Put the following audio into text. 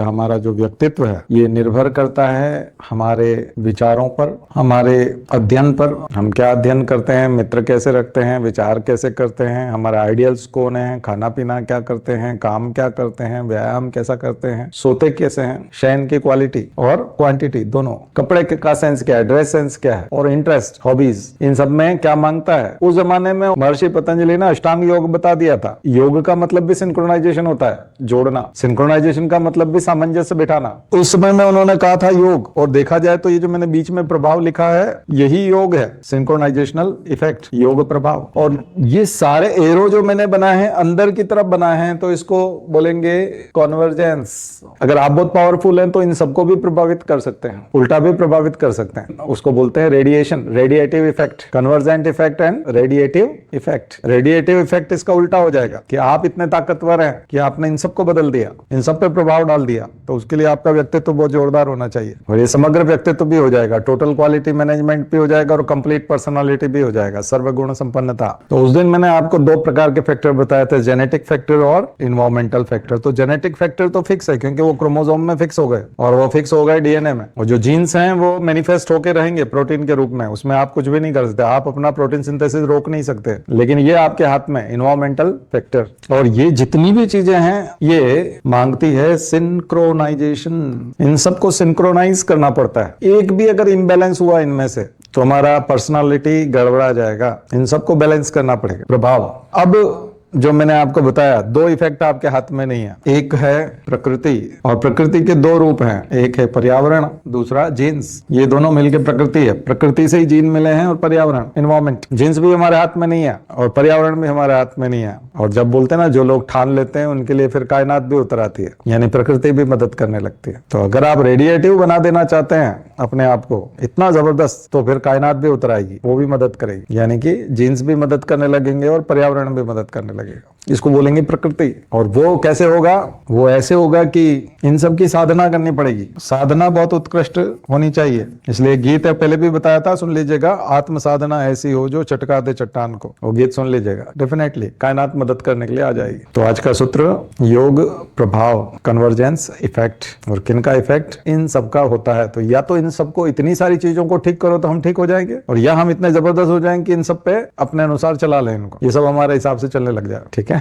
हमारा जो व्यक्तित्व है ये निर्भर करता है हमारे विचारों पर, हमारे अध्ययन पर। हम क्या अध्ययन करते हैं, मित्र कैसे रखते हैं, विचार कैसे करते हैं, हमारे आइडियल्स कौन है, खाना पीना क्या करते हैं, काम क्या करते हैं, व्यायाम कैसा करते हैं, सोते कैसे हैं, शयन की क्वालिटी और क्वांटिटी दोनों, कपड़े का सेंस क्या है, ड्रेस सेंस क्या है, और इंटरेस्ट, हॉबीज, इन सब में क्या मांगता है। उस जमाने में महर्षि पतंजलि ने अष्टांग योग बता दिया था। योग का मतलब भी सिंक्रोनाइजेशन होता है, जोड़ना। सिंक्रोनाइजेशन का मतलब भी सामंजस्य बिठाना। उस समय में उन्होंने कहा था योग, और देखा जाए तो ये जो मैंने बीच में प्रभाव लिखा है यही योग है, सिंक्रोनाइजेशनल इफेक्ट, योग प्रभाव। और ये सारे एरो जो मैंने बनाए हैं अंदर की तरफ बनाए हैं, तो इसको बोलेंगे कॉन्वर्जेंस। अगर आप बहुत पावरफुल हैं तो इन सबको भी प्रभावित कर सकते हैं, उल्टा भी प्रभावित कर सकते हैं। उसको बोलते हैं radiation, radiative effect, convergent effect and radiative effect. Radiative effect इसका उल्टा हो जाएगा कि आप इतने ताकतवर हैं कि आपने इन सबको बदल दिया, इन सब पे प्रभाव डाल दिया। तो उसके लिए आपका व्यक्तित्व बहुत जोरदार होना चाहिए, और ये समग्र व्यक्तित्व भी हो जाएगा, टोटल क्वालिटी मैनेजमेंट भी हो जाएगा, और कंप्लीट पर्सनालिटी भी हो जाएगा, सर्वगुण संपन्नता। तो उस दिन मैंने आपको दो प्रकार के फैक्टर बताए थे, जेनेटिक फैक्टर और इन्वायरमेंटल फैक्टर। तो जेनेटिक फैक्टर तो फिक्स है क्योंकि वो क्रोमोसोम में फिक्स हो गए, और वो फिक्स हो गए डीएनए में। और जो जीन्स हैं वो मैनिफेस्ट होके रहेंगे प्रोटीन के रूप में, उसमें आप कुछ भी नहीं कर सकते, आप अपना प्रोटीन सिंथेसिस रोक नहीं सकते, लेकिन ये आपके हाथ में इन्वायरमेंटल फैक्टर। और ये जितनी भी चीजें हैं ये मांगती है सिंक्रोनाइजेशन। इन सबको सिंक्रोनाइज करना पड़ता है। एक भी अगर इम्बैलेंस हुआ इनमें से तो हमारा पर्सनालिटी गड़बड़ा जाएगा। इन सबको बैलेंस करना पड़ेगा। प्रभाव, अब जो मैंने आपको बताया, दो इफेक्ट आपके हाथ में नहीं है। एक है प्रकृति, और प्रकृति के दो रूप हैं, एक है पर्यावरण, दूसरा जीन्स। ये दोनों मिलकर प्रकृति है। प्रकृति से ही जीन मिले हैं और पर्यावरण, एनवायरमेंट। जीन्स भी हमारे हाथ में नहीं है और पर्यावरण भी हमारे हाथ में नहीं है। और जब बोलते हैं ना, जो लोग ठान लेते हैं उनके लिए फिर कायनात भी उतर आती है, यानी प्रकृति भी मदद करने लगती है। तो अगर आप रेडिएटिव बना देना चाहते हैं अपने आप को इतना जबरदस्त, तो फिर कायनात भी उतर आएगी, वो भी मदद करेगी, यानी कि जीन्स भी मदद करने लगेंगे और पर्यावरण भी मदद करने लगेगा। इसको बोलेंगे प्रकृति। और वो कैसे होगा? वो ऐसे होगा कि इन सब की साधना करनी पड़ेगी। साधना बहुत उत्कृष्ट होनी चाहिए। इसलिए गीत है, पहले भी बताया था, सुन लीजिएगा, आत्म साधना ऐसी हो जो चटका दे चट्टान को। वो गीत सुन लीजिएगा, डेफिनेटली कायनात मदद करने के लिए आ जाएगी। तो आज का सूत्र, योग प्रभाव, कन्वर्जेंस इफेक्ट। और किनका इफेक्ट? इन सबका होता है। तो या तो इन सबको, इतनी सारी चीजों को ठीक करो तो हम ठीक हो जाएंगे, और या हम इतने जबरदस्त हो जाएंगे कि इन सब पे अपने अनुसार चला लें इनको, ये सब हमारे हिसाब से चलने लग जाए। ठीक है।